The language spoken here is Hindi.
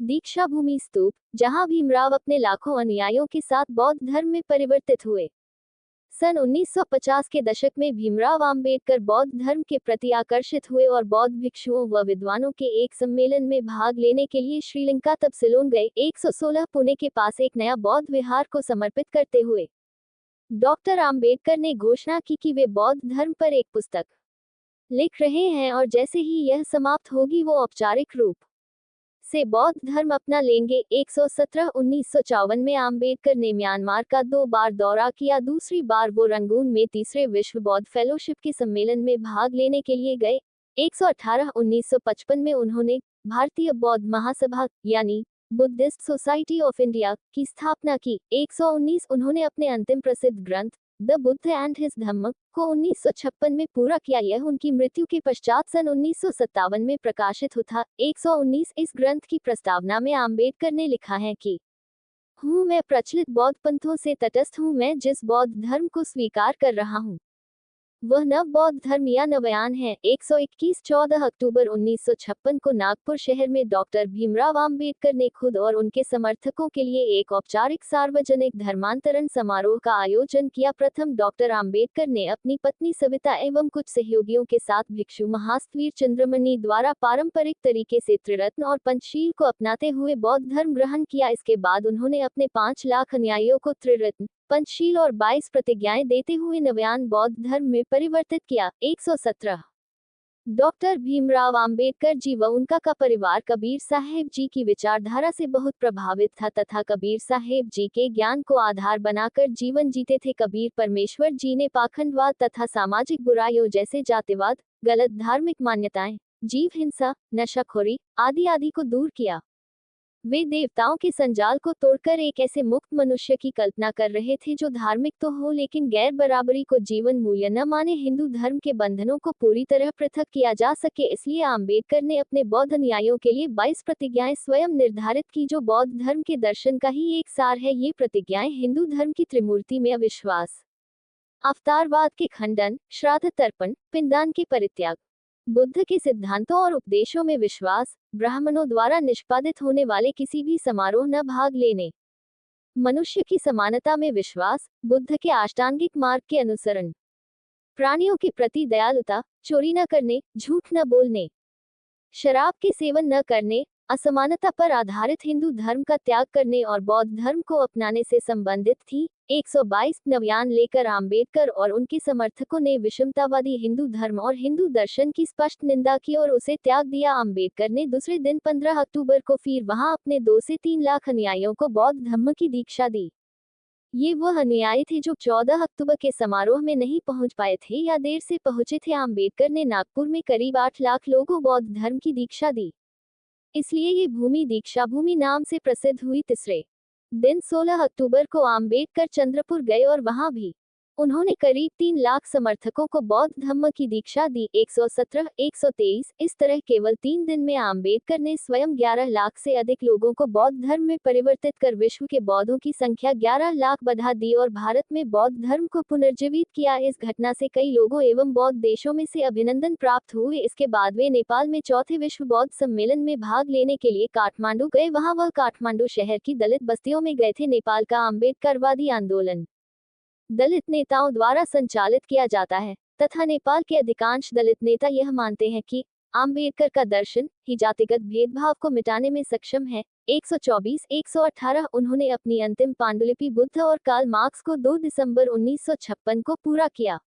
दीक्षा भूमि स्तूप, जहां भीमराव अपने लाखों अनुयायियों के साथ बौद्ध धर्म में परिवर्तित हुए। सन 1950 के दशक में भीमराव अंबेडकर बौद्ध धर्म के प्रति आकर्षित हुए और बौद्ध भिक्षुओं व विद्वानों के एक सम्मेलन में भाग लेने के लिए श्रीलंका तब सिलोन गए। 116 पुणे के पास एक नया बौद्ध विहार को समर्पित करते हुए डॉक्टर अंबेडकर ने घोषणा की कि वे बौद्ध धर्म पर एक पुस्तक लिख रहे हैं और जैसे ही यह समाप्त होगी वो औपचारिक रूप से बौद्ध धर्म अपना लेंगे। 117 1954 में अंबेडकर ने म्यांमार का 2 बार दौरा किया। दूसरी बार वो रंगून में तीसरे विश्व बौद्ध फेलोशिप के सम्मेलन में भाग लेने के लिए गए। 118 1955 में उन्होंने भारतीय बौद्ध महासभा यानी बुद्धिस्ट सोसाइटी ऑफ इंडिया की स्थापना की। 119 उन्होंने अपने अंतिम प्रसिद्ध ग्रंथ द बुद्ध एंड हिज धम्म को 1956 में पूरा किया। यह उनकी मृत्यु के पश्चात सन 1957 में प्रकाशित हुआ। 119 इस ग्रंथ की प्रस्तावना में अंबेडकर ने लिखा है कि मैं प्रचलित बौद्ध पंथों से तटस्थ हूँ। मैं जिस बौद्ध धर्म को स्वीकार कर रहा हूँ वह नव बौद्ध धर्म या नवयान है। 121 14 अक्टूबर 1956 को नागपुर शहर में डॉक्टर भीमराव अंबेडकर ने खुद और उनके समर्थकों के लिए एक औपचारिक सार्वजनिक धर्मांतरण समारोह का आयोजन किया। प्रथम डॉक्टर अंबेडकर ने अपनी पत्नी सविता एवं कुछ सहयोगियों के साथ भिक्षु महास्तवीर चंद्रमणि द्वारा पारंपरिक तरीके से त्रिरत्न और पंचशील को अपनाते हुए बौद्ध धर्म ग्रहण किया। इसके बाद उन्होंने अपने 5 लाख अनुयायियों को त्रिरत्न, पंचशील और 22 प्रतिज्ञाएं देते हुए नवयान बौद्ध धर्म में परिवर्तित किया। 117 डॉक्टर भीमराव अंबेडकर जी व उनका का परिवार कबीर साहेब जी की विचारधारा से बहुत प्रभावित था तथा कबीर साहेब जी के ज्ञान को आधार बनाकर जीवन जीते थे। कबीर परमेश्वर जी ने पाखंडवाद तथा सामाजिक बुराइयों जैसे जातिवाद, गलत धार्मिक मान्यताएं, जीव हिंसा, नशाखोरी आदि को दूर किया। वे देवताओं के संजाल को तोड़कर एक ऐसे मुक्त मनुष्य की कल्पना कर रहे थे जो धार्मिक तो हो लेकिन गैर बराबरी को जीवन मूल्य न माने। हिंदू धर्म के बंधनों को पूरी तरह पृथक किया जा सके, इसलिए अंबेडकर ने अपने बौद्ध अनुयायियों के लिए 22 प्रतिज्ञाएं स्वयं निर्धारित की जो बौद्ध धर्म के दर्शन का ही एक सार है। ये प्रतिज्ञाएं हिंदू धर्म की त्रिमूर्ति में अविश्वास, अवतारवाद के खंडन, श्राद्ध तर्पण, पिंडदान के परित्याग, बुद्ध के सिद्धांतों और उपदेशों में विश्वास, ब्राह्मणों द्वारा निष्पादित होने वाले किसी भी समारोह न भाग लेने, मनुष्य की समानता में विश्वास, बुद्ध के अष्टांगिक मार्ग के अनुसरण, प्राणियों के प्रति दयालुता, चोरी न करने, झूठ न बोलने, शराब के सेवन न करने, असमानता पर आधारित हिंदू धर्म का त्याग करने और बौद्ध धर्म को अपनाने से संबंधित थी। 122 नवयान लेकर अंबेडकर और उनके समर्थकों ने विषमतावादी हिंदू धर्म और हिंदू दर्शन की स्पष्ट निंदा की और उसे त्याग दिया। अंबेडकर ने दूसरे दिन 15 अक्टूबर को फिर वहां अपने 2 से 3 लाख अनुयायियों को बौद्ध धर्म की दीक्षा दी। ये वह अनुयायी थे जो 14 अक्टूबर के समारोह में नहीं पहुंच पाए थे या देर से पहुंचे थे। अंबेडकर ने नागपुर में करीब 8 लाख लोगों बौद्ध धर्म की दीक्षा दी, इसलिए ये भूमि दीक्षा भूमि नाम से प्रसिद्ध हुई। तीसरे दिन 16 अक्टूबर को अंबेडकर चंद्रपुर गए और वहां भी उन्होंने करीब 3 लाख समर्थकों को बौद्ध धम्म की दीक्षा दी। 117 123 इस तरह केवल 3 दिन में अंबेडकर ने स्वयं 11 लाख से अधिक लोगों को बौद्ध धर्म में परिवर्तित कर विश्व के बौद्धों की संख्या 11 लाख बढ़ा दी और भारत में बौद्ध धर्म को पुनर्जीवित किया। इस घटना से कई लोगों एवं बौद्ध देशों में से अभिनंदन प्राप्त हुए। इसके बाद वे नेपाल में चौथे विश्व बौद्ध सम्मेलन में भाग लेने के लिए काठमांडू गए। वहां वह काठमांडू शहर की दलित बस्तियों में गए थे। नेपाल का अम्बेडकरवादी आंदोलन दलित नेताओं द्वारा संचालित किया जाता है तथा नेपाल के अधिकांश दलित नेता यह मानते हैं कि अंबेडकर का दर्शन ही जातिगत भेदभाव को मिटाने में सक्षम है। 124 118 उन्होंने अपनी अंतिम पांडुलिपि बुद्ध और कार्ल मार्क्स को 2 दिसंबर 1956 को पूरा किया।